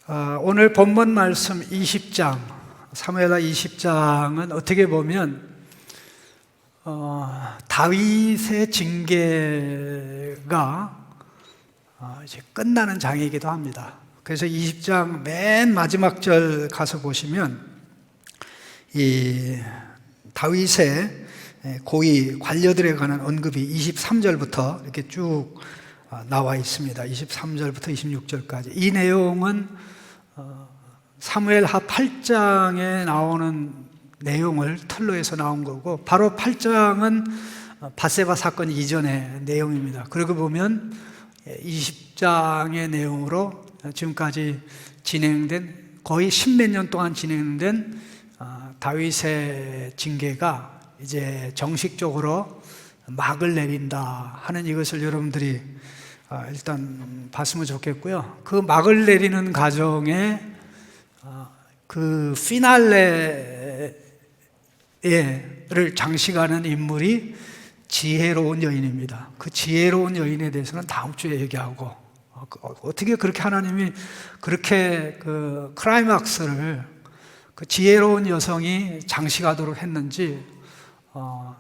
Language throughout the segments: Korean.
오늘 본문 말씀 20장, 사무엘하 20장은 어떻게 보면 다윗의 징계가 이제 끝나는 장이기도 합니다. 그래서 20장 맨 마지막 절 가서 보시면 이 다윗의 고위 관료들에 관한 언급이 23절부터 이렇게 쭉 나와 있습니다. 23절부터 26절까지. 이 내용은 사무엘하 8장에 나오는 내용을 틀로 해서 나온 거고, 바로 8장은 밧세바 사건 이전의 내용입니다. 그러고 보면 20장의 내용으로 지금까지 진행된, 거의 10몇 년 동안 진행된 다윗의 징계가 이제 정식적으로 막을 내린다 하는 이것을 여러분들이 일단 봤으면 좋겠고요. 그 막을 내리는 과정에 그 피날레를 장식하는 인물이 지혜로운 여인입니다. 그 지혜로운 여인에 대해서는 다음 주에 얘기하고, 어떻게 그렇게 하나님이 그렇게 그 클라이막스를 그 지혜로운 여성이 장식하도록 했는지,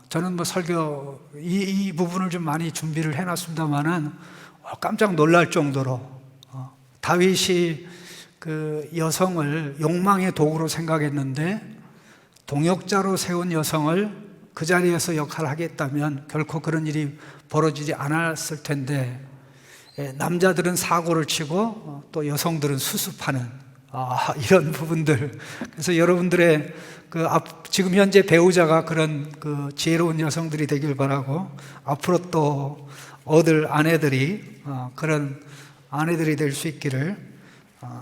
저는 뭐 설교 이 부분을 좀 많이 준비를 해놨습니다만은 깜짝 놀랄 정도로 다윗이 그 여성을 욕망의 도구로 생각했는데, 동역자로 세운 여성을 그 자리에서 역할을 하겠다면 결코 그런 일이 벌어지지 않았을 텐데, 남자들은 사고를 치고 또 여성들은 수습하는 이런 부분들. 그래서 여러분들의 지금 현재 배우자가 그런 그 지혜로운 여성들이 되길 바라고, 앞으로 또 얻을 아내들이 그런 아내들이 될 수 있기를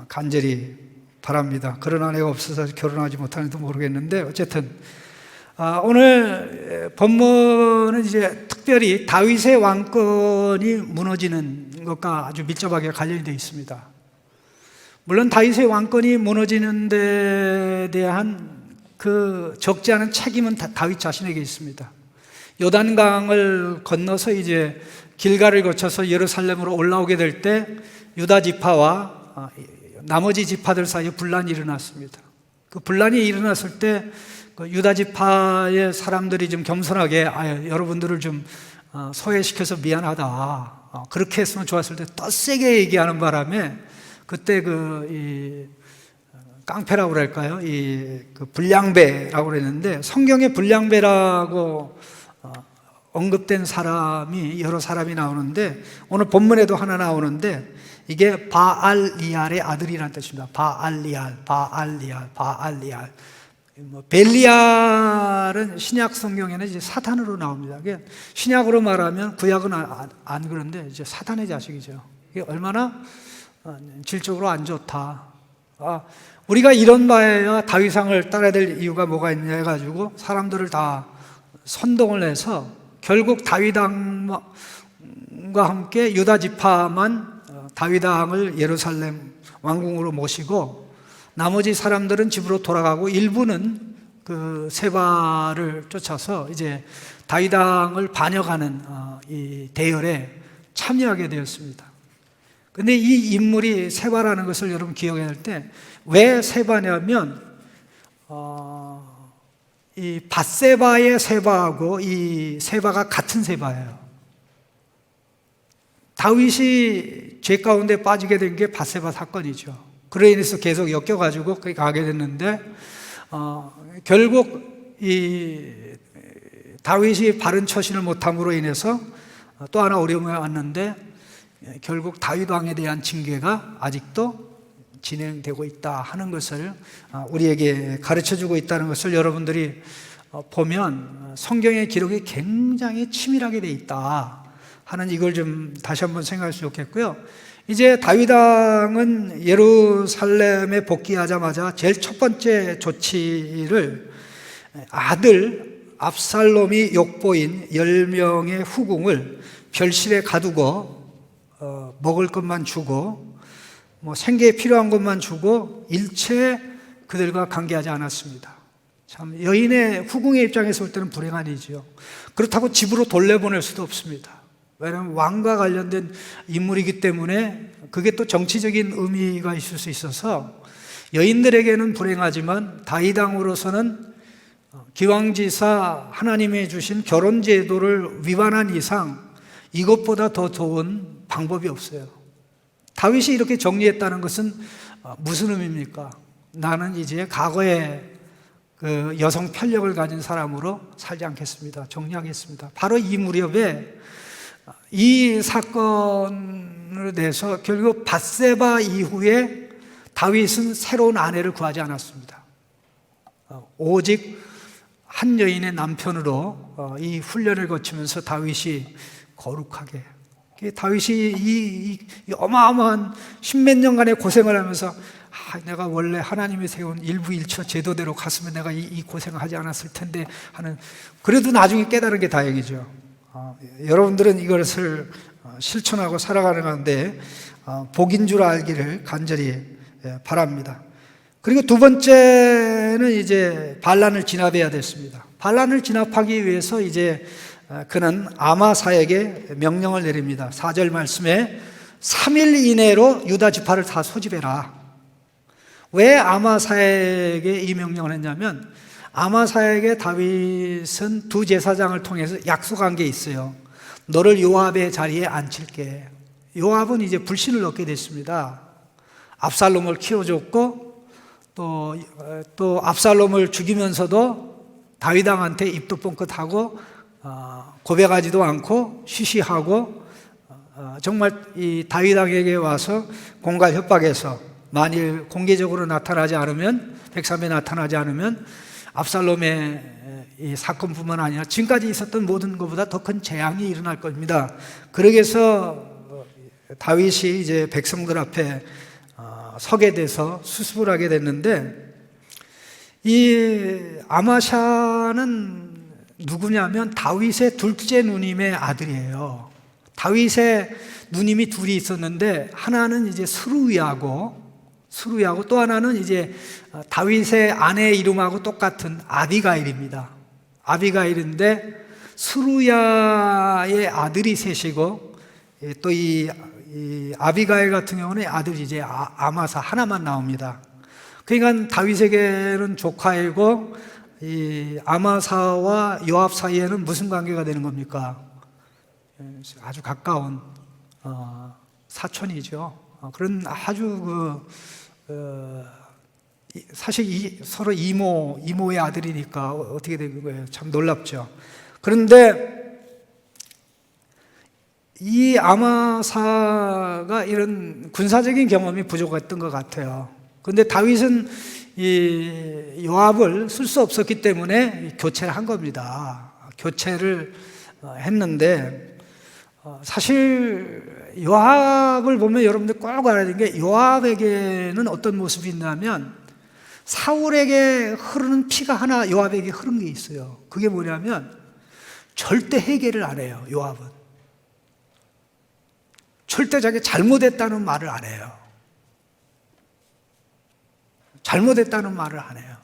간절히 바랍니다. 그런 아내가 없어서 결혼하지 못하는지도 모르겠는데, 어쨌든 오늘 본문은 이제 특별히 다윗의 왕권이 무너지는 것과 아주 밀접하게 관련이 되어 있습니다. 물론 다윗의 왕권이 무너지는 데 대한 그 적지 않은 책임은 다윗 자신에게 있습니다. 요단강을 건너서 이제 길가를 거쳐서 예루살렘으로 올라오게 될 때 유다 지파와 나머지 지파들 사이에 분란이 일어났습니다. 그 분란이 일어났을 때 유다 지파의 사람들이 좀 겸손하게 여러분들을 좀 소외시켜서 미안하다, 그렇게 했으면 좋았을 때 더 세게 얘기하는 바람에 그때 깡패라고 그럴까요? 그 불량배라고 그랬는데, 성경에 불량배라고 언급된 사람이 여러 사람이 나오는데, 오늘 본문에도 하나 나오는데, 이게 바알리알의 아들이라는 뜻입니다. 바알리알. 벨리알은 신약 성경에는 이제 사탄으로 나옵니다. 신약으로 말하면, 구약은 안 그런데 이제 사탄의 자식이죠. 이게 얼마나 질적으로 안 좋다. 우리가 이런 바에야 다윗왕을 따라야 될 이유가 뭐가 있냐 해가지고 사람들을 다 선동을 해서 결국 다윗왕과 함께 유다 지파만 다윗왕을 예루살렘 왕궁으로 모시고, 나머지 사람들은 집으로 돌아가고, 일부는 그 세바를 쫓아서 이제 다윗왕을 반역하는 이 대열에 참여하게 되었습니다. 근데 이 인물이 세바라는 것을 여러분 기억해야 할 때, 왜 세바냐면 이 밧세바의 세바하고 이 세바가 같은 세바예요. 다윗이 죄 가운데 빠지게 된 게 밧세바 사건이죠. 그로 인해서 계속 엮여가지고 거기 가게 됐는데, 결국 이 다윗이 바른 처신을 못함으로 인해서 또 하나 어려움이 왔는데, 결국 다윗 왕에 대한 징계가 아직도 진행되고 있다 하는 것을 우리에게 가르쳐주고 있다는 것을 여러분들이 보면, 성경의 기록이 굉장히 치밀하게 되어 있다 하는 이걸 좀 다시 한번 생각할 수 좋겠고요. 이제 다윗 왕은 예루살렘에 복귀하자마자 제일 첫 번째 조치를, 아들 압살롬이 욕보인 10명의 후궁을 별실에 가두고 먹을 것만 주고 뭐 생계에 필요한 것만 주고 일체 그들과 관계하지 않았습니다. 참, 여인의 후궁의 입장에서 볼 때는 불행한 일이죠. 그렇다고 집으로 돌려보낼 수도 없습니다. 왜냐하면 왕과 관련된 인물이기 때문에 그게 또 정치적인 의미가 있을 수 있어서 여인들에게는 불행하지만 다윗 왕으로서는 기왕지사 하나님이 주신 결혼 제도를 위반한 이상 이것보다 더 좋은 방법이 없어요. 다윗이 이렇게 정리했다는 것은 무슨 의미입니까? 나는 이제 과거에 그 여성 편력을 가진 사람으로 살지 않겠습니다. 정리하겠습니다. 바로 이 무렵에 이 사건에 대해서 결국 밧세바 이후에 다윗은 새로운 아내를 구하지 않았습니다. 오직 한 여인의 남편으로 이 훈련을 거치면서 다윗이 거룩하게, 다윗이 이 어마어마한 십몇 년간의 고생을 하면서 내가 원래 하나님이 세운 일부일처 제도대로 갔으면 내가 이 고생을 하지 않았을 텐데 하는, 그래도 나중에 깨달은 게 다행이죠. 여러분들은 이것을 실천하고 살아가는 가운데 복인 줄 알기를 간절히 바랍니다. 그리고 두 번째는 이제 반란을 진압해야 됐습니다. 반란을 진압하기 위해서 이제 그는 아마사에게 명령을 내립니다. 4절 말씀에 3일 이내로 유다 지파를 다 소집해라. 왜 아마사에게 이 명령을 했냐면 아마사에게 다윗은 두 제사장을 통해서 약속한 게 있어요. 너를 요압의 자리에 앉힐게. 요압은 이제 불신을 얻게 됐습니다. 압살롬을 키워줬고 또 압살롬을 죽이면서도 다윗 왕한테 입도 뻥끗하고 고백하지도 않고 쉬쉬하고 정말 이 다윗 왕에게 와서 공갈 협박해서 만일 공개적으로 나타나지 않으면, 백삼에 나타나지 않으면 압살롬의 이 사건뿐만 아니라 지금까지 있었던 모든 것보다 더 큰 재앙이 일어날 겁니다. 그러기 위해서 다윗이 이제 백성들 앞에 서게 돼서 수습을 하게 됐는데, 이 아마샤는 누구냐면 다윗의 둘째 누님의 아들이에요. 다윗의 누님이 둘이 있었는데 하나는 이제 스루야고 또 하나는 이제 다윗의 아내의 이름하고 똑같은 아비가일입니다. 아비가일인데 스루야의 아들이 셋이고 또 이 아비가일 같은 경우는 아들이 이제 아마사 하나만 나옵니다. 그러니까 다윗에게는 조카이고 이 아마사와 요압 사이에는 무슨 관계가 되는 겁니까? 아주 가까운 사촌이죠. 그런 아주 사실 서로 이모의 아들이니까 어떻게 된 거예요? 참 놀랍죠. 그런데 이 아마사가 이런 군사적인 경험이 부족했던 것 같아요. 그런데 다윗은 이 요압을 쓸 수 없었기 때문에 교체를 한 겁니다. 교체를 했는데 사실 요압을 보면 여러분들 꼭 알아야 되는 게, 요압에게는 어떤 모습이 있냐면 사울에게 흐르는 피가 하나 요압에게 흐른 게 있어요. 그게 뭐냐면 절대 회개를 안 해요. 요압은 절대 자기 잘못했다는 말을 안 해요. 잘못했다는 말을 안 해요.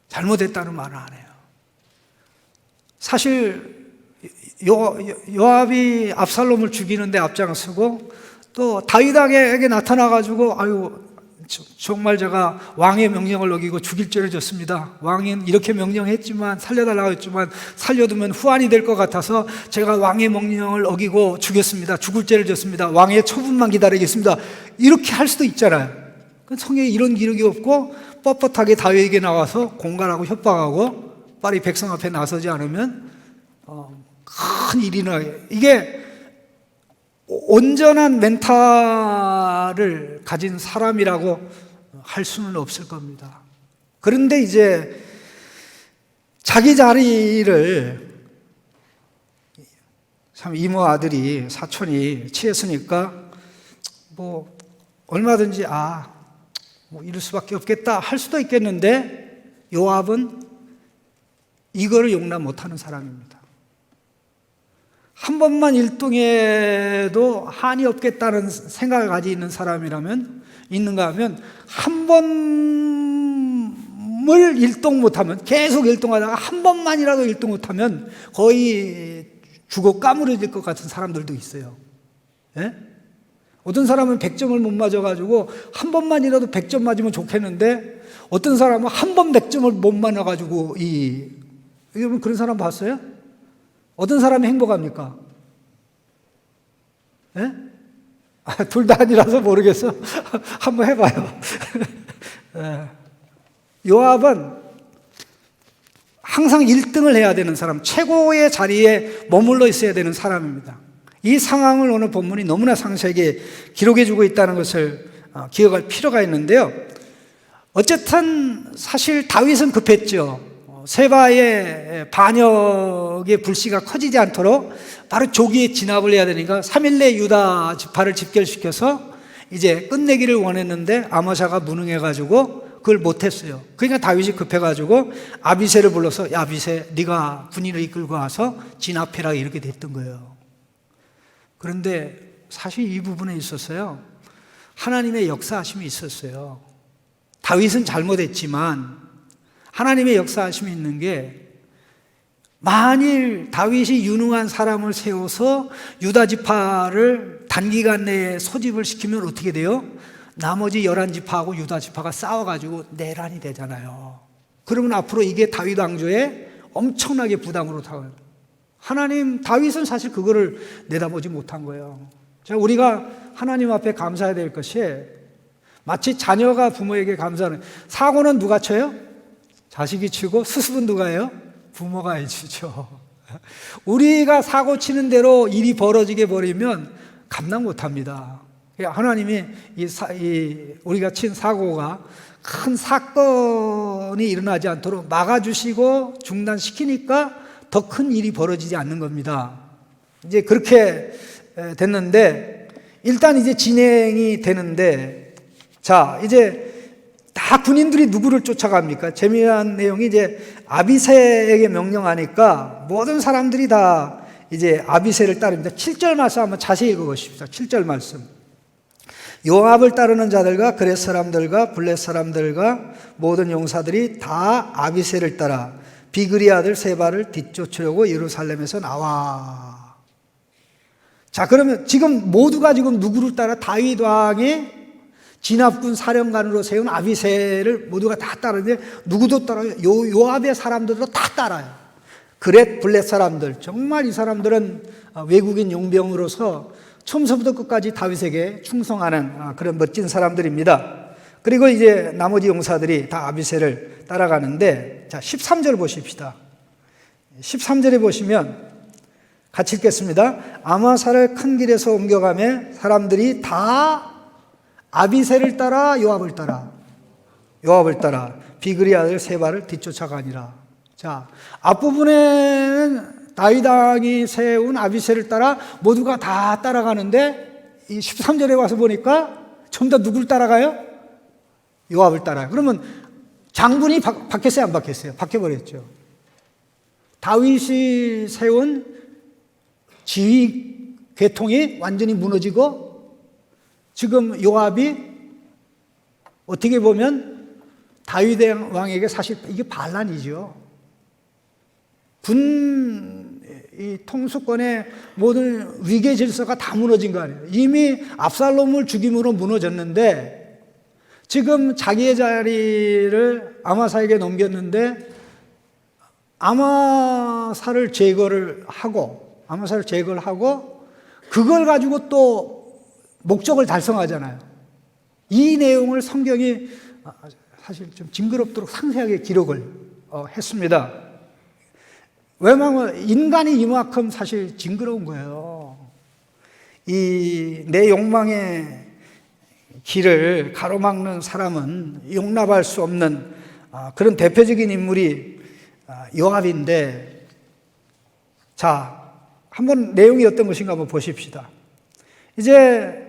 잘못했다는 말을 안 해요. 사실 요압이 압살롬을 죽이는데 앞장서고 또 다윗에게 나타나가지고 아유 정말 제가 왕의 명령을 어기고 죽일 죄를 졌습니다. 왕은 이렇게 명령했지만 살려달라고 했지만 살려두면 후환이 될 것 같아서 제가 왕의 명령을 어기고 죽였습니다. 죽을 죄를 졌습니다. 왕의 처분만 기다리겠습니다. 이렇게 할 수도 있잖아요. 성경에 이런 기록이 없고 뻣뻣하게 다윗에게 나와서 공갈하고 협박하고 빨리 백성 앞에 나서지 않으면 큰 일이 나게, 이게 온전한 멘탈을 가진 사람이라고 할 수는 없을 겁니다. 그런데 이제 자기 자리를 참 이모 아들이 사촌이 취했으니까 뭐 얼마든지 뭐 이럴 수밖에 없겠다 할 수도 있겠는데 요압은 이거를 용납 못하는 사람입니다. 한 번만 일동해도 한이 없겠다는 생각을 가지고 있는 사람이라면, 있는가 하면 한 번을 일동 못하면, 계속 일동하다가 한 번만이라도 일동 못하면 거의 죽어 까무러질 것 같은 사람들도 있어요. 예? 어떤 사람은 100점을 못 맞아가지고 한 번만이라도 100점 맞으면 좋겠는데 어떤 사람은 한 번 100점을 못 맞아가지고 여러분 그런 사람 봤어요? 어떤 사람이 행복합니까? 예? 둘 다 아니라서 모르겠어. 한번 해봐요. 예. 요압은 항상 1등을 해야 되는 사람, 최고의 자리에 머물러 있어야 되는 사람입니다. 이 상황을 오늘 본문이 너무나 상세하게 기록해주고 있다는 것을 기억할 필요가 있는데요. 어쨌든 사실 다윗은 급했죠. 세바의 반역의 불씨가 커지지 않도록 바로 조기에 진압을 해야 되니까 3일 내 유다 지파를 집결시켜서 이제 끝내기를 원했는데 아마샤가 무능해가지고 그걸 못했어요. 그러니까 다윗이 급해가지고 아비새를 불러서 야 아비새 네가 군인을 이끌고 와서 진압해라 이렇게 됐던 거예요. 그런데 사실 이 부분에 있어서요 하나님의 역사하심이 있었어요. 다윗은 잘못했지만 하나님의 역사하심이 있는 게 만일 다윗이 유능한 사람을 세워서 유다 지파를 단기간 내에 소집을 시키면 어떻게 돼요? 나머지 11지파하고 유다 지파가 싸워가지고 내란이 되잖아요. 그러면 앞으로 이게 다윗 왕조에 엄청나게 부담으로 다가요. 다윗은 사실 그거를 내다보지 못한 거예요. 자, 우리가 하나님 앞에 감사해야 될 것이 마치 자녀가 부모에게 감사하는 사고는 누가 쳐요? 자식이 치고 수습은 누가 해요? 부모가 해주죠. 우리가 사고 치는 대로 일이 벌어지게 버리면 감당 못합니다. 하나님이 우리가 친 사고가 큰 사건이 일어나지 않도록 막아주시고 중단시키니까 더 큰 일이 벌어지지 않는 겁니다. 이제 그렇게 됐는데 일단 이제 진행이 되는데 자 이제 다 군인들이 누구를 쫓아갑니까? 재미난 내용이 이제 아비새에게 명령하니까 모든 사람들이 다 이제 아비새를 따릅니다. 7절 말씀 한번 자세히 읽어보십시오. 7절 말씀. 요압을 따르는 자들과 그렛 사람들과 블렛 사람들과 모든 용사들이 다 아비새를 따라 비그리 아들 세바를 뒤쫓으려고 예루살렘에서 나와. 자, 그러면 지금 모두가 지금 누구를 따라? 다윗 왕이 진압군 사령관으로 세운 아비새를 모두가 다 따르는데 누구도 따라요? 요압의 사람들도 다 따라요. 그렛 블렛 사람들, 정말 이 사람들은 외국인 용병으로서 처음부터 끝까지 다윗에게 충성하는 그런 멋진 사람들입니다. 그리고 이제 나머지 용사들이 다 아비새를 따라가는데 자 13절 보십시다. 13절에 보시면 같이 읽겠습니다. 아마사를 큰 길에서 옮겨가며 사람들이 다 아비새를 따라 요압을 따라 비그리 아들 세바를 뒤쫓아가니라. 자 앞부분에는 다윗 왕이 세운 아비새를 따라 모두가 다 따라가는데 이 13절에 와서 보니까 전부 다 누굴 따라가요? 요압을 따라요. 그러면 장군이 바뀌었어요? 안 바뀌었어요? 바뀌어버렸죠. 다윗이 세운 지휘 계통이 완전히 무너지고 지금 요압이 어떻게 보면 다윗 왕에게 사실 이게 반란이죠. 이 통수권의 모든 위계 질서가 다 무너진 거 아니에요. 이미 압살롬을 죽임으로 무너졌는데 지금 자기의 자리를 아마사에게 넘겼는데 아마사를 제거를 하고 그걸 가지고 또 목적을 달성하잖아요. 이 내용을 성경이 사실 좀 징그럽도록 상세하게 기록을 했습니다. 왜냐하면 인간이 이만큼 사실 징그러운 거예요. 내 욕망의 길을 가로막는 사람은 용납할 수 없는 그런 대표적인 인물이 요압인데 자, 한번 내용이 어떤 것인가 한번 보십시다. 이제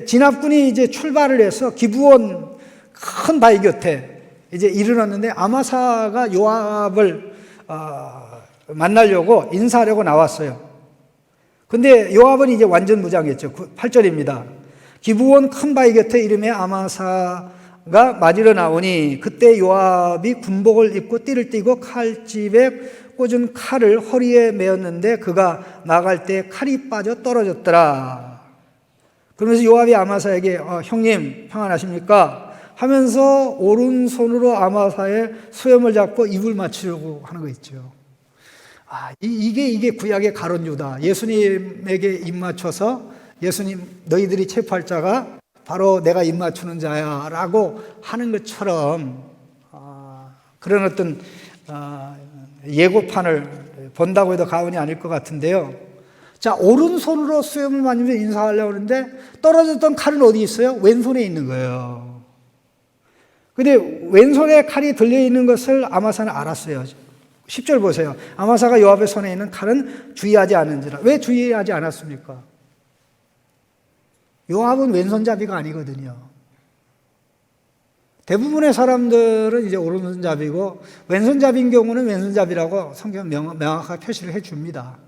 진압군이 이제 출발을 해서 기브온 큰 바위 곁에 이제 이르렀는데 아마사가 요압을 만나려고 인사하려고 나왔어요. 근데 요압은 이제 완전 무장했죠. 8절입니다. 기브온 큰 바위 곁에 이름에 아마사가 맞으러 나오니 그때 요압이 군복을 입고 띠를 띠고 칼집에 꽂은 칼을 허리에 메었는데 그가 나갈 때 칼이 빠져 떨어졌더라. 그러면서 요압이 아마사에게 형님 평안하십니까? 하면서 오른손으로 아마사의 수염을 잡고 입을 맞추려고 하는 거 있죠. 이게 구약의 가룟 유다. 예수님에게 입 맞춰서 예수님 너희들이 체포할 자가 바로 내가 입 맞추는 자야 라고 하는 것처럼 그런 어떤 예고판을 본다고 해도 과언이 아닐 것 같은데요. 자, 오른손으로 수염을 만지면서 인사하려고 하는데 떨어졌던 칼은 어디 있어요? 왼손에 있는 거예요. 근데 왼손에 칼이 들려있는 것을 아마사는 알았어요. 10절 보세요. 아마사가 요압의 손에 있는 칼은 주의하지 않은지라. 왜 주의하지 않았습니까? 요압은 왼손잡이가 아니거든요. 대부분의 사람들은 이제 오른손잡이고 왼손잡이인 경우는 왼손잡이라고 성경은 명확하게 표시를 해줍니다.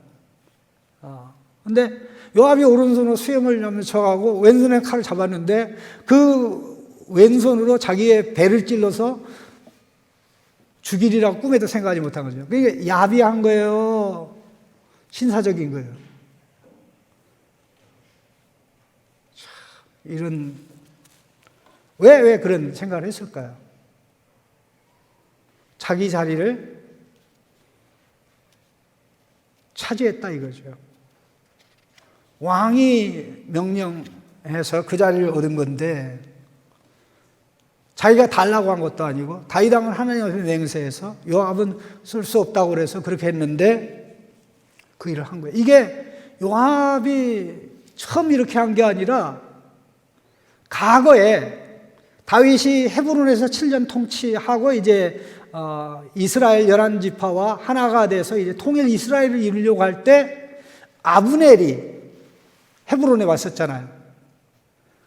근데 요압이 오른손으로 수염을 쳐가고 왼손에 칼을 잡았는데 그 왼손으로 자기의 배를 찔러서 죽이리라고 꿈에도 생각하지 못한 거죠. 그러니까 야비한 거예요. 신사적인 거예요. 이런 왜 그런 생각을 했을까요? 자기 자리를 차지했다 이거죠. 왕이 명령해서 그 자리를 얻은 건데 자기가 달라고 한 것도 아니고 다윗 왕은 하나님 앞에 맹세해서 요압은 쓸 수 없다고 그래서 그렇게 했는데 그 일을 한 거예요. 이게 요압이 처음 이렇게 한 게 아니라 과거에 다윗이 헤브론에서 7년 통치하고 이제 이스라엘 11지파와 하나가 돼서 이제 통일 이스라엘을 이루려고 할 때 아브넬이 헤브론에 왔었잖아요.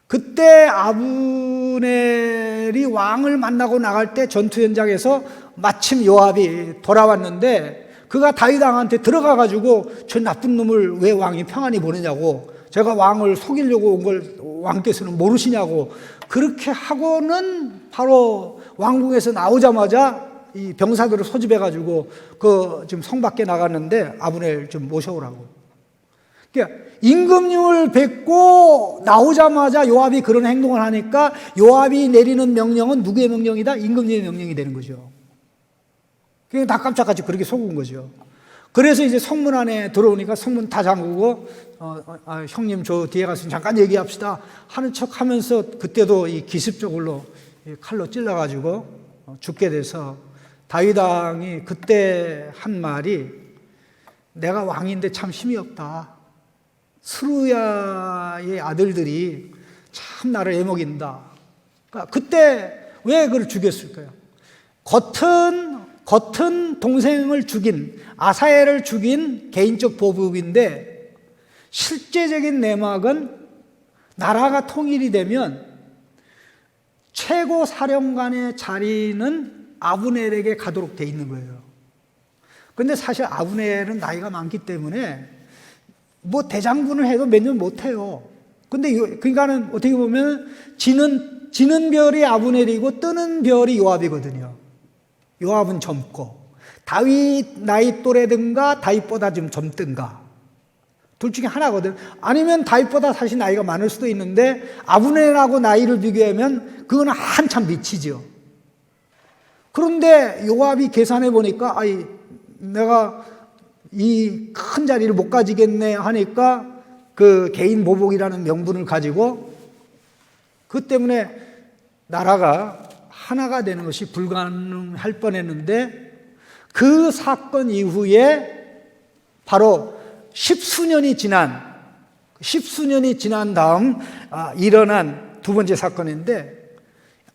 그때 아브넬이 왕을 만나고 나갈 때 전투 현장에서 마침 요압이 돌아왔는데 그가 다윗 왕한테 들어가 가지고 저 나쁜 놈을 왜 왕이 평안히 보내냐고, 제가 왕을 속이려고 온 걸 왕께서는 모르시냐고 그렇게 하고는 바로 왕궁에서 나오자마자 이 병사들을 소집해 가지고 그 지금 성 밖에 나갔는데 아브넬 좀 모셔오라고. 그러니까 임금님을 뵙고 나오자마자 요압이 그런 행동을 하니까 요압이 내리는 명령은 누구의 명령이다? 임금님의 명령이 되는 거죠. 그냥 다 깜짝같이 그렇게 속은 거죠. 그래서 이제 성문 안에 들어오니까 성문 다 잠그고 형님 저 뒤에 가서 잠깐 얘기합시다 하는 척 하면서 그때도 이 기습적으로 칼로 찔러가지고 죽게 돼서 다윗 왕이 그때 한 말이 내가 왕인데 참 힘이 없다. 스루야의 아들들이 참 나를 애먹인다. 그러니까 그때 왜 그를 죽였을까요? 겉은 동생을 죽인 아사엘을 죽인 개인적 보복인데 실제적인 내막은 나라가 통일이 되면 최고 사령관의 자리는 아브넬에게 가도록 돼 있는 거예요. 그런데 사실 아브넬은 나이가 많기 때문에 뭐 대장군을 해도 몇 년 못 해요. 근데 그러니까는 어떻게 보면 지는 별이 아브넬이고 뜨는 별이 요압이거든요. 요압은 젊고 다윗 나이 또래든가 다윗보다 좀 젊든가 둘 중에 하나거든. 아니면 다윗보다 사실 나이가 많을 수도 있는데 아브넬하고 나이를 비교하면 그거는 한참 미치죠. 그런데 요압이 계산해 보니까 내가 이 큰 자리를 못 가지겠네 하니까 그 개인 보복이라는 명분을 가지고 그 때문에 나라가 하나가 되는 것이 불가능할 뻔했는데 그 사건 이후에 바로 십수년이 지난 다음 일어난 두 번째 사건인데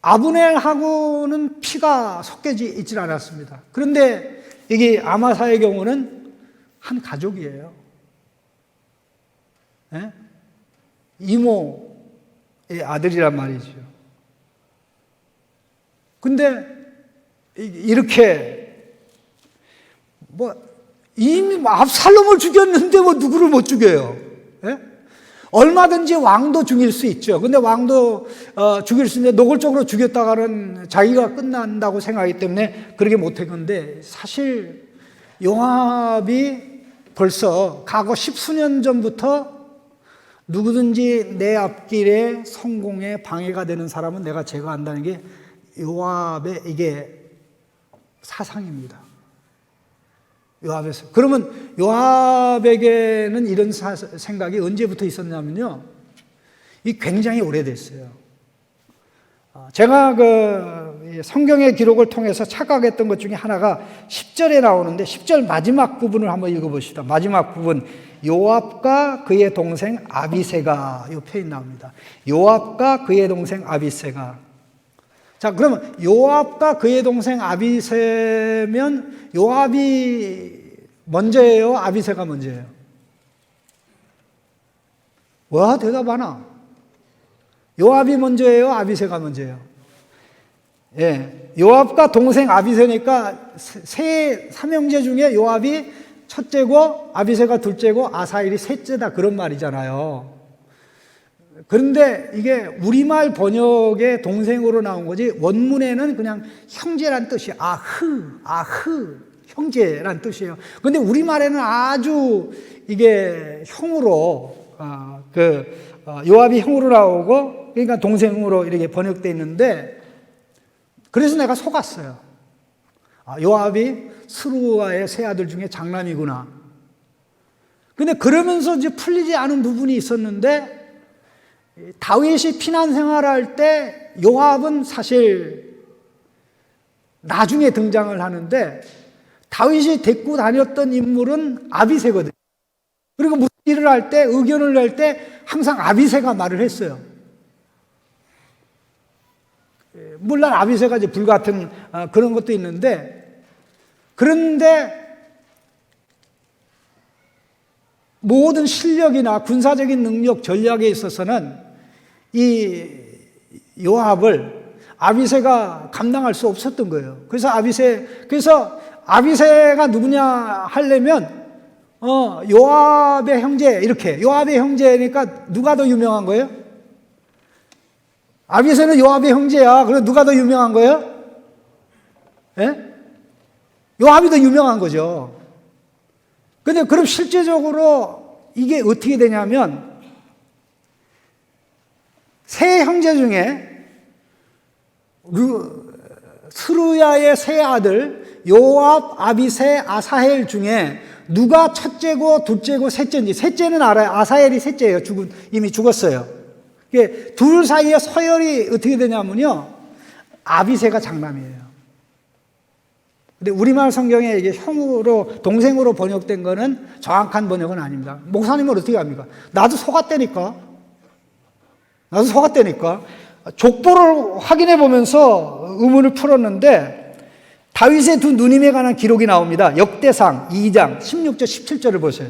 아브넬하고는 피가 섞여져 있질 않았습니다. 그런데 이게 아마사의 경우는 한 가족이에요. 네? 이모의 아들이란 말이죠. 근데 이렇게 이미 압살롬을 죽였는데 누구를 못 죽여요? 네? 얼마든지 왕도 죽일 수 있죠. 근데 왕도 죽일 수 있는데 노골적으로 죽였다가는 자기가 끝난다고 생각하기 때문에 그렇게 못했는데 사실 요압이 벌써 과거 10수년 전부터 누구든지 내 앞길에 성공에 방해가 되는 사람은 내가 제거한다는 게 요압의 이게 사상입니다. 요압에서. 그러면 요압에게는 이런 생각이 언제부터 있었냐면요. 이 굉장히 오래됐어요. 제가 그 성경의 기록을 통해서 착각했던 것 중에 하나가 10절에 나오는데 10절 마지막 부분을 한번 읽어봅시다. 마지막 부분. 요압과 그의 동생 아비새가 이 표현 나옵니다. 요압과 그의 동생 아비새가. 자, 그러면 요압과 그의 동생 아비새면 요압이 먼저예요? 아비새가 먼저예요? 와, 대답 안 와. 요압이 먼저예요? 아비새가 먼저예요? 예. 요압과 동생 아비새니까 삼형제 중에 요압이 첫째고 아비새가 둘째고 아사엘이 셋째다 그런 말이잖아요. 그런데 이게 우리말 번역에 동생으로 나온 거지 원문에는 그냥 형제란 뜻이에요. 아흐 형제란 뜻이에요. 그런데 우리말에는 아주 이게 형으로 요압이 형으로 나오고 그러니까 동생으로 이렇게 번역되어 있는데 그래서 내가 속았어요. 요압이 스루아의 세 아들 중에 장남이구나. 근데 그러면서 이제 풀리지 않은 부분이 있었는데 다윗이 피난 생활할 때 요압은 사실 나중에 등장을 하는데 다윗이 데리고 다녔던 인물은 아비새거든요. 그리고 무슨 일을 할 때, 의견을 낼 때 항상 아비새가 말을 했어요. 물론 아비새가 이제 불같은 그런 것도 있는데, 그런데 모든 실력이나 군사적인 능력, 전략에 있어서는 이 요압을 아비새가 감당할 수 없었던 거예요. 그래서 아비새가 누구냐 하려면 요압의 형제 이렇게 요압의 형제니까 누가 더 유명한 거예요? 아비새는 요압의 형제야. 그럼 누가 더 유명한 거예요? 예? 요압이 더 유명한 거죠. 근데 그럼 실제적으로 이게 어떻게 되냐면 세 형제 중에 스루야의 세 아들 요압, 아비새, 아사헬 중에 누가 첫째고 둘째고 셋째인지. 셋째는 알아요. 아사헬이 셋째예요. 이미 죽었어요. 둘 사이에 서열이 어떻게 되냐면요, 아비새가 장남이에요. 근데 우리말 성경에 이게 형으로 동생으로 번역된 거는 정확한 번역은 아닙니다. 목사님은 어떻게 합니까? 나도 속았다니까. 족보를 확인해 보면서 의문을 풀었는데 다윗의 두 누님에 관한 기록이 나옵니다. 역대상 2장 16절 17절을 보세요.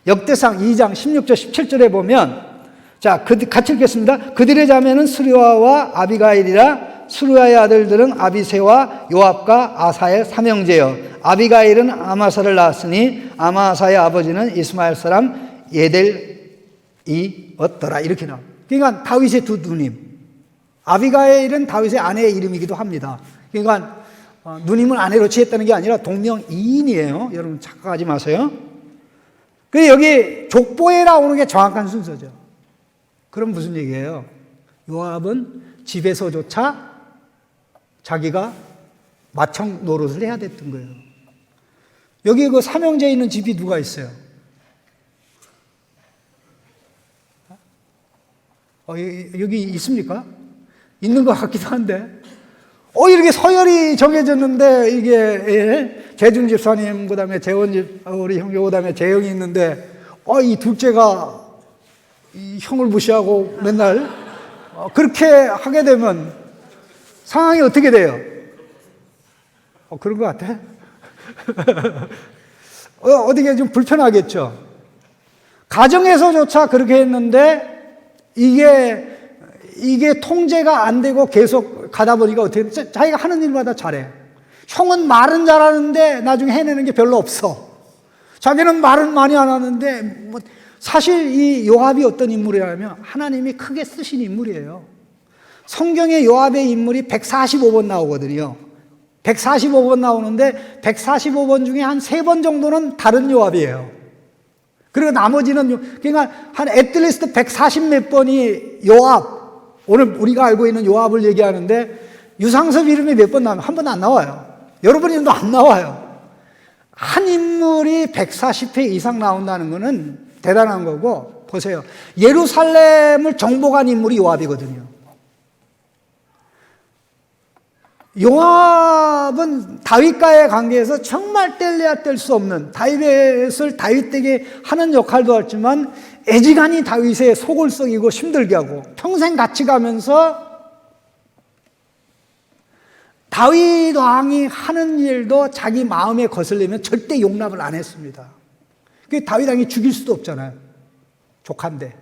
역대상 2장 16절 17절에 보면, 자, 같이 읽겠습니다. 그들의 자매는 스루야와 아비가일이라. 스루야의 아들들은 아비새와 요압과 아사엘 삼형제여. 아비가일은 아마사를 낳았으니 아마사의 아버지는 이스마엘 사람 예델이었더라. 이렇게 나옵니다. 그러니까 다윗의 두 누님. 아비가일은 다윗의 아내의 이름이기도 합니다. 그러니까 누님을 아내로 취했다는 게 아니라 동명이인이에요. 여러분 착각하지 마세요. 그래서 여기 족보에 나오는 게 정확한 순서죠. 그럼 무슨 얘기예요? 요압은 집에서조차 자기가 마청 노릇을 해야 됐던 거예요. 여기 그 삼형제 있는 집이 누가 있어요? 여기 있습니까? 있는 것 같기도 한데. 이렇게 서열이 정해졌는데, 이게, 재준 집사님, 그 다음에 재원 우리 형, 그 다음에 재영이 있는데, 이 둘째가 이 형을 무시하고 맨날, 그렇게 하게 되면 상황이 어떻게 돼요? 그런 것 같아? 어떻게 좀 불편하겠죠? 가정에서조차 그렇게 했는데, 이게 통제가 안 되고 계속 가다 보니까 어떻게 돼? 자기가 하는 일마다 잘해. 형은 말은 잘하는데 나중에 해내는 게 별로 없어. 자기는 말은 많이 안 하는데 사실 이 요압이 어떤 인물이라면 하나님이 크게 쓰신 인물이에요. 성경에 요압의 인물이 145번 나오거든요. 145번 나오는데 145번 중에 한 3번 정도는 다른 요압이에요. 그리고 나머지는 그러니까 한 애틀리스트 140 몇 번이 요압, 오늘 우리가 알고 있는 요압을 얘기하는데 유상섭 이름이 몇 번 나오면 한 번도 안 나와요. 여러분 이름도 안 나와요. 한 인물이 140회 이상 나온다는 것은 대단한 거고, 보세요. 예루살렘을 정복한 인물이 요압이거든요. 요압은 다윗과의 관계에서 정말 뗄래야 뗄 수 없는, 다윗을 다윗에게 하는 역할도 했지만 애지간히 다윗의 속을 썩이고 힘들게 하고 평생 같이 가면서 다윗 왕이 하는 일도 자기 마음에 거슬리면 절대 용납을 안 했습니다. 그 다윗 왕이 죽일 수도 없잖아요. 조카인데.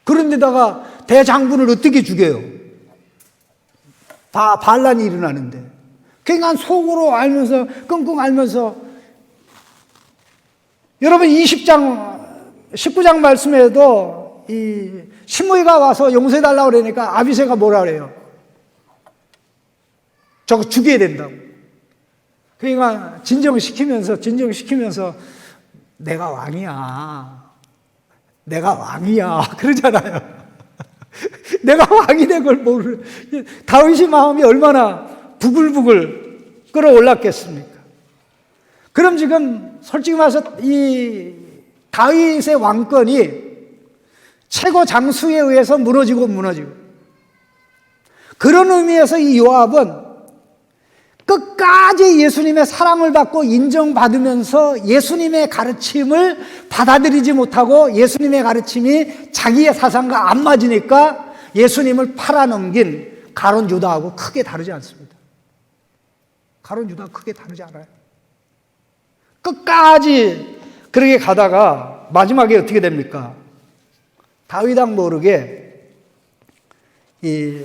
그런데다가 대장군을 어떻게 죽여요? 반란이 일어나는데. 그러니까 속으로 알면서, 끙끙 앓면서, 여러분 19장 말씀에도 이 시므이가 와서 용서해달라고 그러니까 아비새가 뭐라 그래요? 저거 죽여야 된다고. 그러니까 진정시키면서 내가 왕이야. 그러잖아요. 내가 왕이 된 걸 모르는, 다윗의 마음이 얼마나 부글부글 끌어올랐겠습니까? 그럼 지금 솔직히 말해서 이 다윗의 왕권이 최고 장수에 의해서 무너지고 그런 의미에서 이 요압은 끝까지 예수님의 사랑을 받고 인정받으면서 예수님의 가르침을 받아들이지 못하고 예수님의 가르침이 자기의 사상과 안 맞으니까 예수님을 팔아넘긴 가룟 유다하고 크게 다르지 않습니다. 가룟 유다가 크게 다르지 않아요. 끝까지 그렇게 가다가 마지막에 어떻게 됩니까? 다윗 왕 모르게 이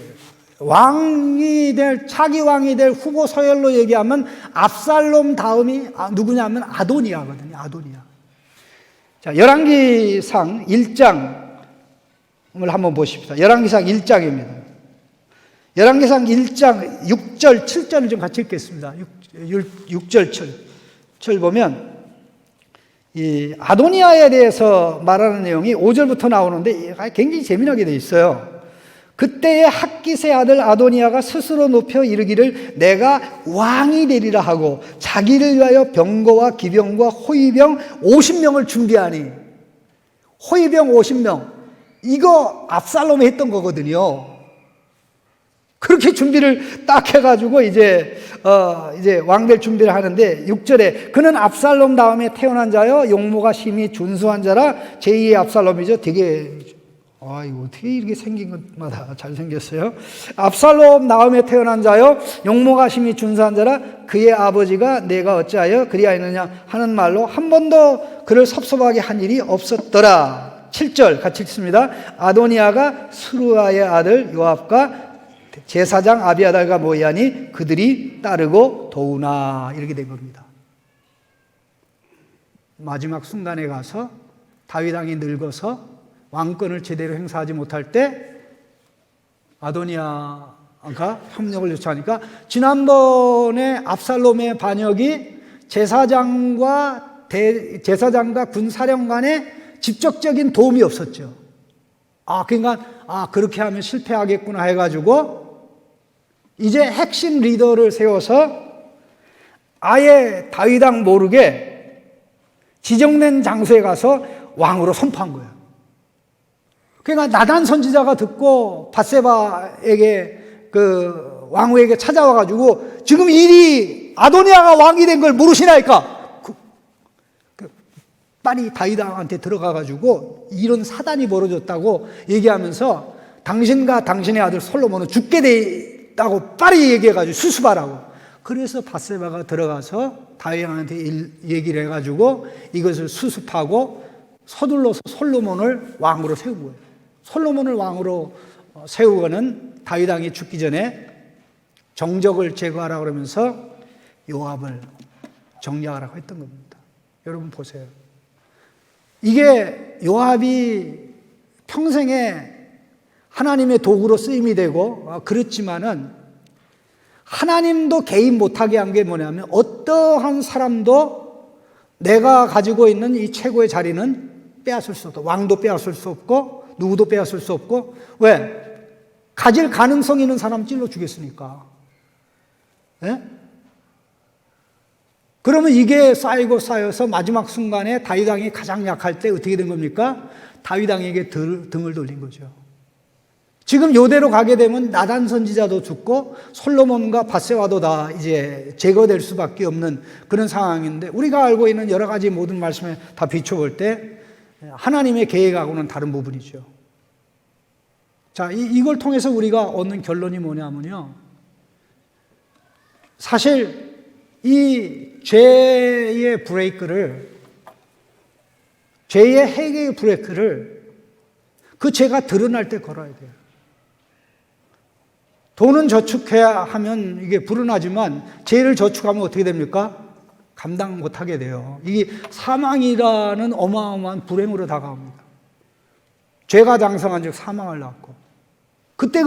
차기 왕이 될 후보 서열로 얘기하면 압살롬 다음이 누구냐면 아도니아거든요. 아도니아. 자, 열왕기상 1장을 한번 보십시다. 열왕기상 1장입니다. 열왕기상 1장 6절, 7절을 좀 같이 읽겠습니다. 6절, 7 보면 이 아도니아에 대해서 말하는 내용이 5절부터 나오는데 굉장히 재미나게 되어 있어요. 그때에 학깃의 아들 아도니아가 스스로 높여 이르기를 내가 왕이 되리라 하고 자기를 위하여 병거와 기병과 호위병 50명을 준비하니, 호위병 50명, 이거 압살롬이 했던 거거든요. 그렇게 준비를 딱 해가지고 이제 왕될 준비를 하는데 6절에 그는 압살롬 다음에 태어난 자여 용모가 심히 준수한 자라 제2의 압살롬이죠. 되게 이거 어떻게 이렇게 생긴 것마다 잘생겼어요. 압살롬 다음에 태어난 자여 용모가 심히 준수한 자라 그의 아버지가 내가 어찌하여 그리하였느냐 하는 말로 한 번도 그를 섭섭하게 한 일이 없었더라. 7절 같이 읽습니다. 아도니아가 스루아의 아들 요압과 제사장 아비아달과 모이하니 그들이 따르고 도우나. 이렇게 된 겁니다. 마지막 순간에 가서 다윗 왕이 늙어서 왕권을 제대로 행사하지 못할 때 아도니아가 협력을 요청하니까 지난번에 압살롬의 반역이 제사장과 군사령관의 직접적인 도움이 없었죠. 그러니까 그렇게 하면 실패하겠구나 해가지고 이제 핵심 리더를 세워서 아예 다윗 왕 모르게 지정된 장소에 가서 왕으로 선포한 거예요. 그러니까 나단 선지자가 듣고 밧세바에게 그 왕후에게 찾아와가지고 지금 일이 아도니아가 왕이 된 걸 모르시나이까? 빨리 다윗 왕한테 들어가가지고 이런 사단이 벌어졌다고 얘기하면서 당신과 당신의 아들 솔로몬은 죽게 됐다고 빨리 얘기해가지고 수습하라고. 그래서 밧세바가 들어가서 다윗 왕한테 얘기를 해가지고 이것을 수습하고 서둘러서 솔로몬을 왕으로 세운 거예요. 솔로몬을 왕으로 세우고는 다윗 왕이 죽기 전에 정적을 제거하라고 그러면서 요압을 정리하라고 했던 겁니다. 여러분 보세요. 이게 요압이 평생에 하나님의 도구로 쓰임이 되고 그렇지만은 하나님도 개입 못하게 한 게 뭐냐면 어떠한 사람도 내가 가지고 있는 이 최고의 자리는 빼앗을 수 없다. 왕도 빼앗을 수 없고 누구도 빼앗을 수 없고. 왜? 가질 가능성 있는 사람 찔러 주겠으니까. 예? 그러면 이게 쌓이고 쌓여서 마지막 순간에 다윗 왕이 가장 약할 때 어떻게 된 겁니까? 다윗 왕에게 등을 돌린 거죠. 지금 이대로 가게 되면 나단 선지자도 죽고 솔로몬과 밧세바도 다 이제 제거될 수밖에 없는 그런 상황인데, 우리가 알고 있는 여러 가지 모든 말씀에 다 비춰볼 때 하나님의 계획하고는 다른 부분이죠. 자, 이걸 통해서 우리가 얻는 결론이 뭐냐면요, 사실 이 죄의 브레이크를, 죄의 해계의 브레이크를 그 죄가 드러날 때 걸어야 돼요. 돈은 저축해야 하면 이게 불어나지만 죄를 저축하면 어떻게 됩니까? 감당 못하게 돼요. 이게 사망이라는 어마어마한 불행으로 다가옵니다. 죄가 장성한 즉 사망을 낳고, 그때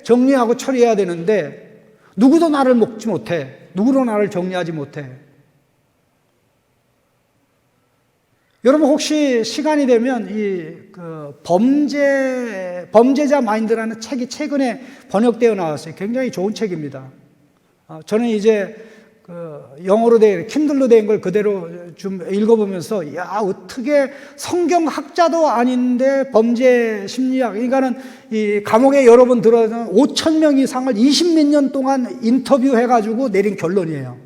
정리하고 처리해야 되는데 누구도 나를 먹지 못해. 누구도 나를 정리하지 못해. 여러분 혹시 시간이 되면 범죄자 마인드라는 책이 최근에 번역되어 나왔어요. 굉장히 좋은 책입니다. 저는 이제 영어로 된 킨들로 된 걸 그대로 좀 읽어보면서, 야, 어떻게 성경학자도 아닌데 범죄 심리학, 그러니까는 이 감옥에 여러 번 들어서 5,000명 이상을 20몇 년 동안 인터뷰해가지고 내린 결론이에요.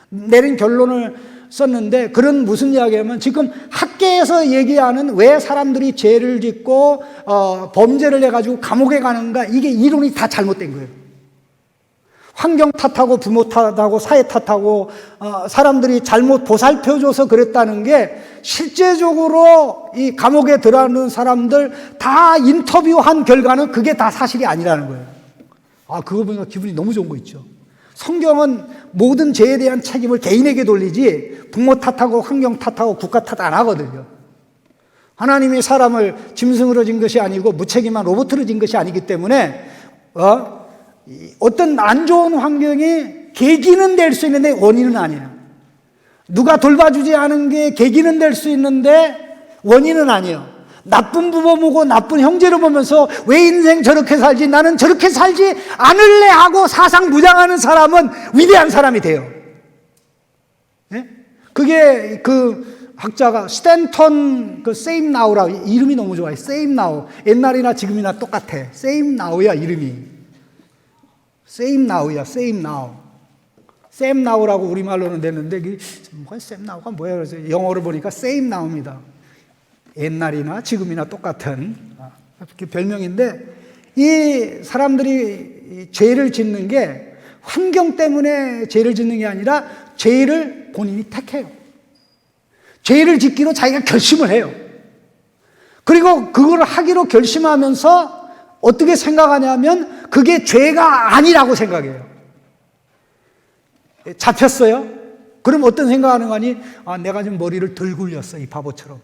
내린 결론을 썼는데, 그런 무슨 이야기냐면 지금 학계에서 얘기하는 왜 사람들이 죄를 짓고 범죄를 해가지고 감옥에 가는가, 이게 이론이 다 잘못된 거예요. 환경 탓하고 부모 탓하고 사회 탓하고 사람들이 잘못 보살펴줘서 그랬다는 게, 실제적으로 이 감옥에 들어가는 사람들 다 인터뷰한 결과는 그게 다 사실이 아니라는 거예요. 그거 보니까 기분이 너무 좋은 거 있죠. 성경은 모든 죄에 대한 책임을 개인에게 돌리지 부모 탓하고 환경 탓하고 국가 탓 안 하거든요. 하나님이 사람을 짐승으로 진 것이 아니고 무책임한 로봇으로 진 것이 아니기 때문에 어떤 안 좋은 환경이 계기는 될 수 있는데 원인은 아니에요. 누가 돌봐주지 않은 게 계기는 될 수 있는데 원인은 아니에요. 나쁜 부모 보고 나쁜 형제를 보면서 왜 인생 저렇게 살지, 나는 저렇게 살지 않을래 하고 사상 무장하는 사람은 위대한 사람이 돼요. 네? 그게 그 학자가 스탠턴 Same Now라고, 이름이 너무 좋아요. Same Now. 옛날이나 지금이나 똑같아. Same Now야 이름이. Same Now야. Same Now. Same Now라고 우리말로는 되는데 뭐가 Same Now가 뭐야? 그래서 영어로 보니까 Same Now입니다. 옛날이나 지금이나 똑같은 별명인데, 이 사람들이 죄를 짓는 게 환경 때문에 죄를 짓는 게 아니라 죄를 본인이 택해요. 죄를 짓기로 자기가 결심을 해요. 그리고 그걸 하기로 결심하면서 어떻게 생각하냐면 그게 죄가 아니라고 생각해요. 잡혔어요? 그럼 어떤 생각하는 거니? 내가 지금 머리를 덜 굴렸어, 이 바보처럼.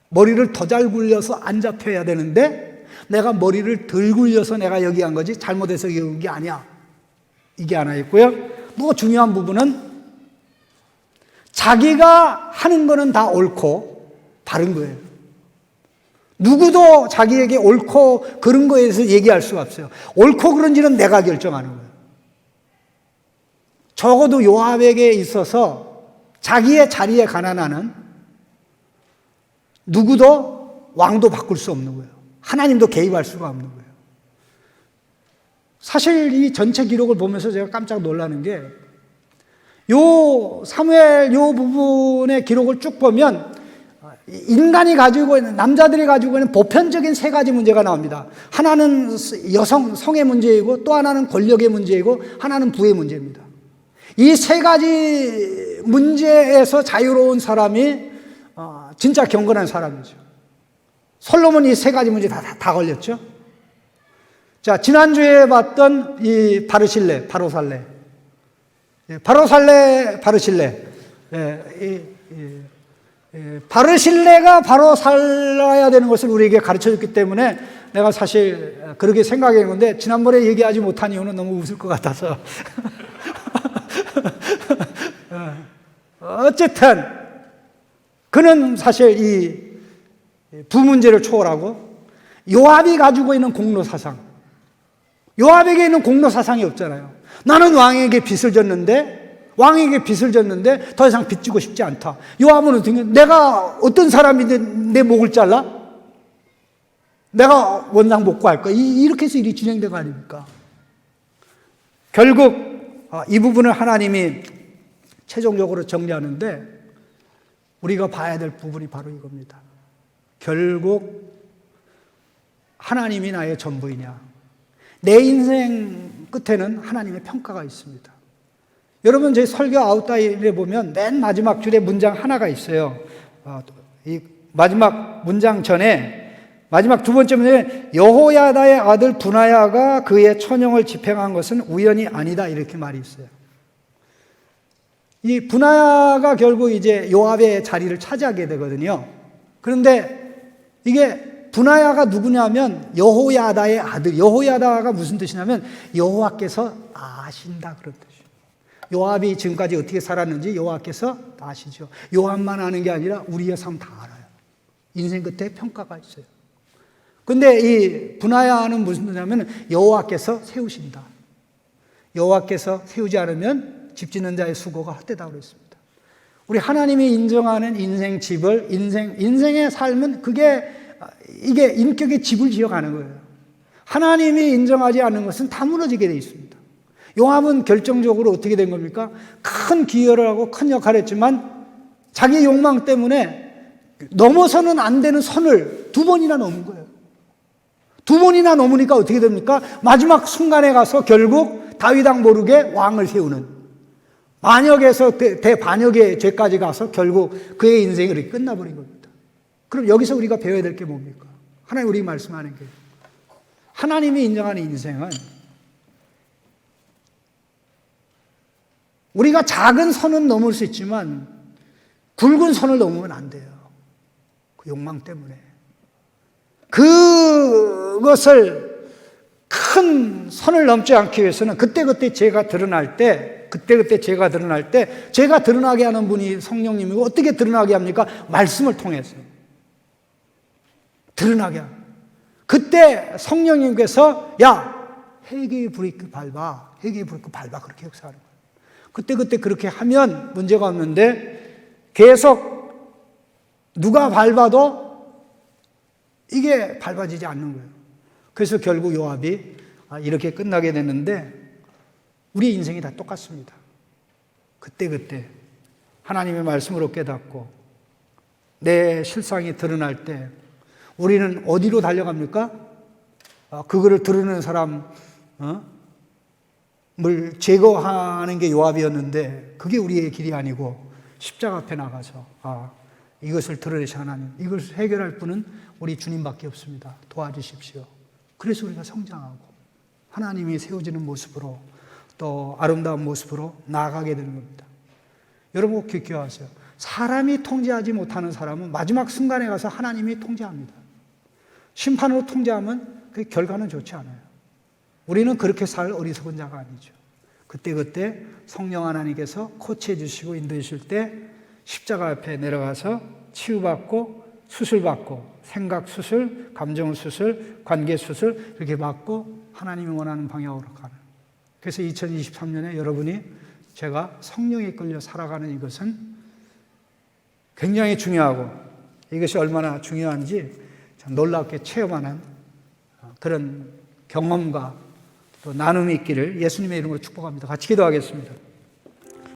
머리를 더 잘 굴려서 안 잡혀야 되는데 내가 머리를 덜 굴려서 내가 여기 한 거지 잘못해서 여기 온 게 아니야. 이게 하나 있고요. 또 중요한 부분은 자기가 하는 거는 다 옳고 바른 거예요. 누구도 자기에게 옳고 그런 거에 대해서 얘기할 수가 없어요. 옳고 그른지는 내가 결정하는 거예요. 적어도 요압에게 있어서 자기의 자리에 가난하는 누구도 왕도 바꿀 수 없는 거예요. 하나님도 개입할 수가 없는 거예요. 사실 이 전체 기록을 보면서 제가 깜짝 놀라는 게, 요 사무엘 요 부분의 기록을 쭉 보면 인간이 가지고 있는, 남자들이 가지고 있는 보편적인 세 가지 문제가 나옵니다. 하나는 성의 문제이고, 또 하나는 권력의 문제이고, 하나는 부의 문제입니다. 이 세 가지 문제에서 자유로운 사람이 진짜 경건한 사람이죠. 솔로몬이 세 가지 문제 다 걸렸죠. 자, 지난주에 봤던 이 바르실레, 바로살레. 바르실레. 바르실레가 바로 살아야 되는 것을 우리에게 가르쳐 줬기 때문에 내가 사실 그렇게 생각했는데 지난번에 얘기하지 못한 이유는 너무 웃을 것 같아서. 어쨌든 그는 사실 이 두 문제를 초월하고 요압이 가지고 있는 공로 사상, 요압에게 있는 공로 사상이 없잖아요. 나는 왕에게 빚을 졌는데 더 이상 빚지고 싶지 않다. 요압은 어떻게, 내가 어떤 사람인데 내 목을 잘라? 내가 원상 복구할까? 이렇게 해서 일이 진행된 거 아닙니까? 결국 이 부분을 하나님이 최종적으로 정리하는데 우리가 봐야 될 부분이 바로 이겁니다. 결국 하나님이 나의 전부이냐? 내 인생 끝에는 하나님의 평가가 있습니다. 여러분, 저희 설교 아웃다일에 보면 맨 마지막 줄에 문장 하나가 있어요. 이 마지막 문장 전에 마지막 두 번째 문장에 여호야다의 아들 분하야가 그의 천형을 집행한 것은 우연이 아니다, 이렇게 말이 있어요. 이 분하야가 결국 이제 요압의 자리를 차지하게 되거든요. 그런데 이게 분하야가 누구냐면 여호야다의 아들. 여호야다가 무슨 뜻이냐면 여호와께서 아신다, 그런 뜻이에요. 요압이 지금까지 어떻게 살았는지 여호와께서 아시죠. 요압만 아는 게 아니라 우리의 삶 다 알아요. 인생 끝에 평가가 있어요. 근데 이 분하야는 무슨 뜻이냐면 여호와께서 세우신다. 여호와께서 세우지 않으면 집 짓는 자의 수고가 헛되다고 그랬습니다. 우리 하나님이 인정하는 인생 집을, 인생의 삶은 이게 인격의 집을 지어가는 거예요. 하나님이 인정하지 않는 것은 다 무너지게 되어 있습니다. 요압은 결정적으로 어떻게 된 겁니까? 큰 기여를 하고 큰 역할을 했지만 자기 욕망 때문에 넘어서는 안 되는 선을 두 번이나 넘은 거예요. 두 번이나 넘으니까 어떻게 됩니까? 마지막 순간에 가서 결국 다윗왕 모르게 왕을 세우는, 반역에서 대반역의 죄까지 가서 결국 그의 인생이 그렇게 끝나버린 겁니다. 그럼 여기서 우리가 배워야 될 게 뭡니까? 하나님 우리 말씀하는 게, 하나님이 인정하는 인생은 우리가 작은 선은 넘을 수 있지만 굵은 선을 넘으면 안 돼요. 그 욕망 때문에. 그것을 큰 선을 넘지 않기 위해서는 그때그때 죄가 드러날 때 죄가 드러나게 하는 분이 성령님이고, 어떻게 드러나게 합니까? 말씀을 통해서 드러나게 합니다. 그때 성령님께서 회개의 브레이크 밟아, 그렇게 역사하는 거예요. 그때 그렇게 하면 문제가 없는데, 계속 누가 밟아도 이게 밟아지지 않는 거예요. 그래서 결국 요압이 이렇게 끝나게 되는데, 우리 인생이 다 똑같습니다. 그때 하나님의 말씀으로 깨닫고 내 실상이 드러날 때 우리는 어디로 달려갑니까? 그거를 들으는 사람을 제거하는 게 요압이었는데, 그게 우리의 길이 아니고 십자가 앞에 나가서 이것을 드러내신 하나님, 이것을 해결할 분은 우리 주님밖에 없습니다. 도와주십시오. 그래서 우리가 성장하고 하나님이 세워지는 모습으로, 또 아름다운 모습으로 나아가게 되는 겁니다. 여러분 꼭 기억하세요. 사람이 통제하지 못하는 사람은 마지막 순간에 가서 하나님이 통제합니다. 심판으로 통제하면 그 결과는 좋지 않아요. 우리는 그렇게 살 어리석은 자가 아니죠. 그때 성령 하나님께서 코치해 주시고 인도해 주실 때 십자가 앞에 내려가서 치유받고 수술받고, 생각 수술, 감정 수술, 관계 수술 이렇게 받고 하나님이 원하는 방향으로 가는. 그래서 2023년에 여러분이 제가 성령에 끌려 살아가는 이것은 굉장히 중요하고, 이것이 얼마나 중요한지 참 놀랍게 체험하는 그런 경험과 또 나눔이 있기를 예수님의 이름으로 축복합니다. 같이 기도하겠습니다.